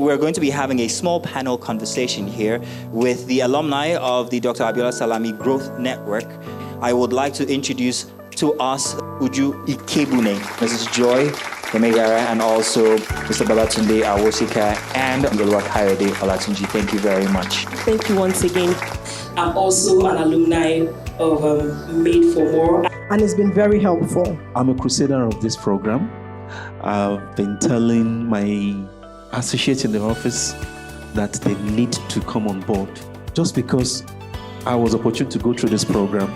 we're going to be having a small panel conversation here with the alumni of the Dr. Abiola Salami Growth Network. I would like to introduce to us Uju Ikebune, Mrs. Joy Omegara, and also Mr. Balatunde Awosika and Ngolwa Kayode Olatunji. Thank you very much. Thank you once again. I'm also an alumni of Made for More. And it's been very helpful. I'm a crusader of this program. I've been telling my associates in the office that they need to come on board. Just because I was opportune to go through this program,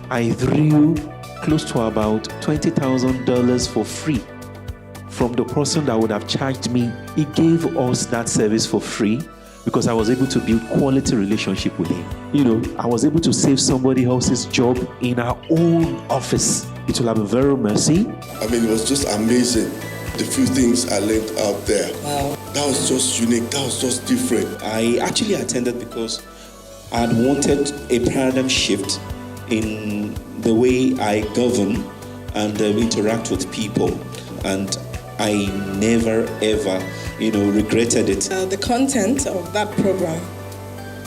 I drew close to about $20,000 for free from the person that would have charged me. He gave us that service for free because I was able to build quality relationship with him. You know, I was able to save somebody else's job in our own office. It will have a very mercy. I mean, it was just amazing. The few things I learned out there. Wow. That was just unique. That was just different. I actually attended because I had wanted a paradigm shift in the way I govern and interact with people. And I never, ever, regretted it. The content of that program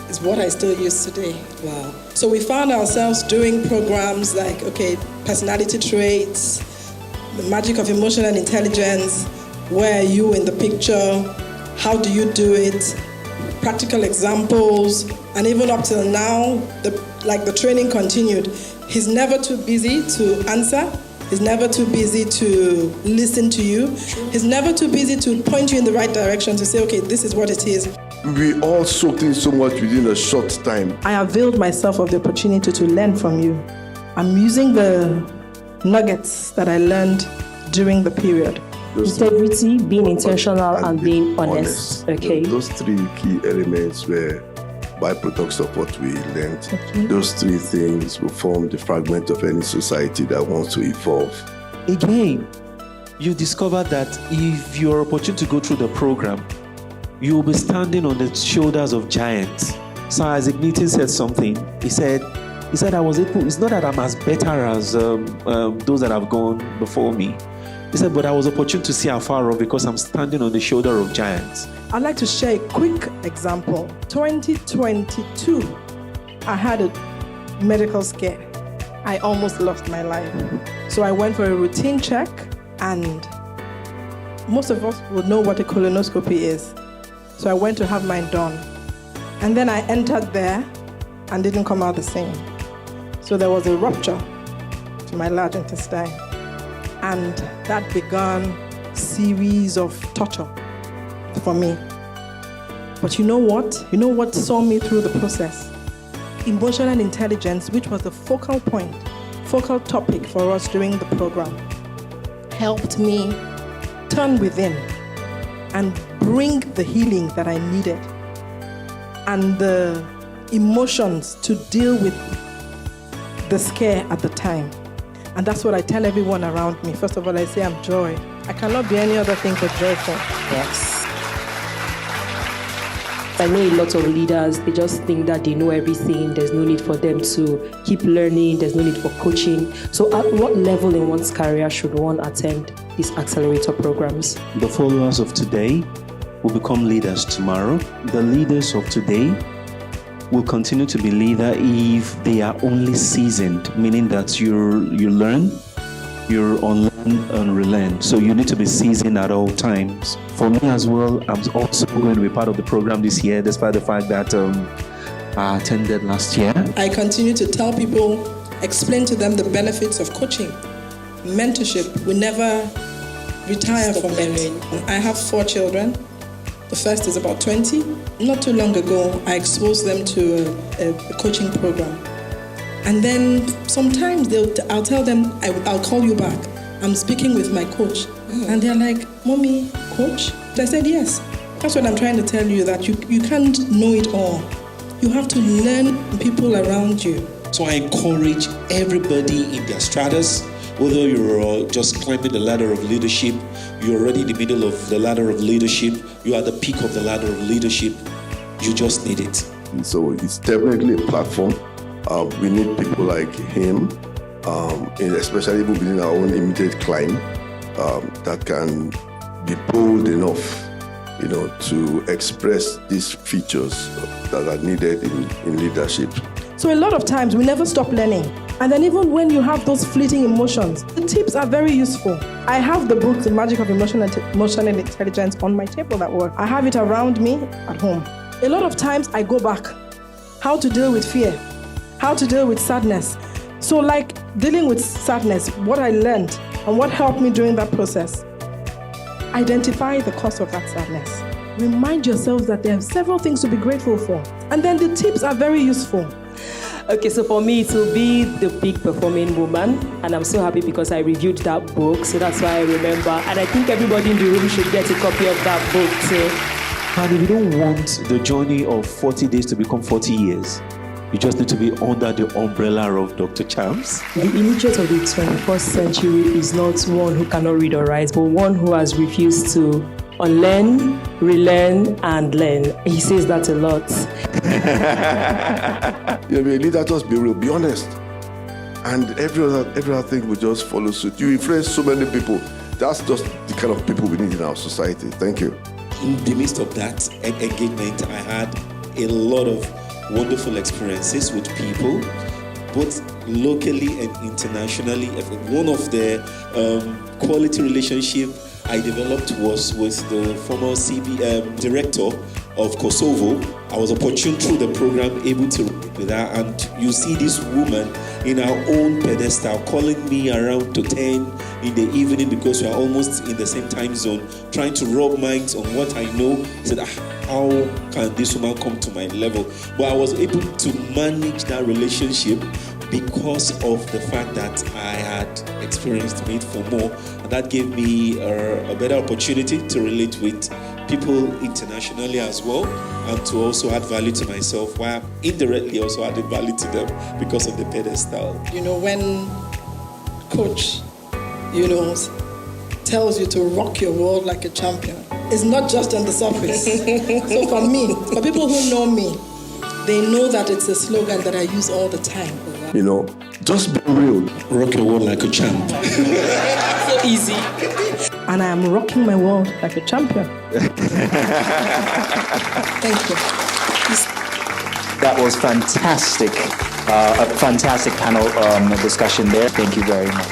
is what I still use today. Wow. So we found ourselves doing programs like, personality traits, the magic of emotional intelligence, where are you in the picture, how do you do it, practical examples, and even up till now, the training continued. He's never too busy to answer. He's never too busy to listen to you. He's never too busy to point you in the right direction to say, okay, this is what it is. We all soaked in so much within a short time. I availed myself of the opportunity to learn from you. I'm using the nuggets that I learned during the period. Integrity, being intentional, and being honest. Okay. Those three key elements were byproducts of what we learned. Okay. Those three things will form the fragment of any society that wants to evolve. Again, you discover that if you're opportune to go through the program, you will be standing on the shoulders of giants. So Isaac Newton said something. He said, I was able, it's not that I'm as better as those that have gone before me. He said, but I was opportune to see how far off because I'm standing on the shoulder of giants. I'd like to share a quick example. 2022, I had a medical scare. I almost lost my life. So I went for a routine check, and most of us would know what a colonoscopy is. So I went to have mine done. And then I entered there and didn't come out the same. So there was a rupture to my large intestine. And that began a series of torture for me. But you know what? You know what saw me through the process? Emotional intelligence, which was the focal point, focal topic for us during the program, helped me turn within and bring the healing that I needed and the emotions to deal with the scare at the time. And that's what I tell everyone around me. First of all, I say I'm joy. I cannot be any other thing but joyful. Yes. I know a lot of leaders, they just think that they know everything. There's no need for them to keep learning. There's no need for coaching. So at what level in one's career should one attend these accelerator programs? The followers of today will become leaders tomorrow. The leaders of today will continue to be leader if they are only seasoned, meaning that you learn, you unlearn and relearn. So you need to be seasoned at all times. For me as well, I'm also going to be part of the program this year, despite the fact that I attended last year. I continue to tell people, explain to them the benefits of coaching, mentorship. We never retire from it. I have 4 children. The first is about 20. Not too long ago, I exposed them to a coaching program. And then sometimes I'll tell them, I'll call you back. I'm speaking with my coach. And they're like, Mommy, coach? I said, yes. That's what I'm trying to tell you, that you can't know it all. You have to learn from people around you. So I encourage everybody in their stratas, whether you're just climbing the ladder of leadership, you're already in the middle of the ladder of leadership, you're at the peak of the ladder of leadership, you just need it. And so it's definitely a platform. We need people like him, especially even within our own immediate climb, that can be bold enough to express these features that are needed in leadership. So a lot of times we never stop learning. And then even when you have those fleeting emotions, the tips are very useful. I have the book, The Magic of Emotional Intelligence, on my table at work. I have it around me at home. A lot of times I go back. How to deal with fear, how to deal with sadness. So like dealing with sadness, what I learned and what helped me during that process. Identify the cause of that sadness. Remind yourself that there are several things to be grateful for. And then the tips are very useful. Okay, so for me, it will be The Big Performing Woman, and I'm so happy because I reviewed that book, so that's why I remember. And I think everybody in the room should get a copy of that book too. And if you don't want the journey of 40 days to become 40 years, you just need to be under the umbrella of Dr. Chams. The illiterate of the 21st century is not one who cannot read or write, but one who has refused to unlearn, relearn, and learn. He says that a lot. Be a leader, just be real, be honest. And every other thing will just follow suit. You influence so many people. That's just the kind of people we need in our society. Thank you. In the midst of that engagement, I had a lot of wonderful experiences with people, both locally and internationally. One of the quality relationship I developed was with the former director of Kosovo. I was opportune through the program able to work with her, and you see this woman in her own pedestal calling me around to 10 in the evening because we are almost in the same time zone, trying to rub minds on what I know. I said, how can this woman come to my level? But I was able to manage that relationship because of the fact that I had experienced Made for More, and that gave me a better opportunity to relate with people internationally as well, and to also add value to myself, while indirectly also adding value to them because of the pedestal. When coach, tells you to rock your world like a champion, it's not just on the surface. So for me, for people who know me, they know that it's a slogan that I use all the time. Just be real. Rock your world like a champ. So easy. And I am rocking my world like a champion. Thank you. That was fantastic. A fantastic panel discussion there. Thank you very much.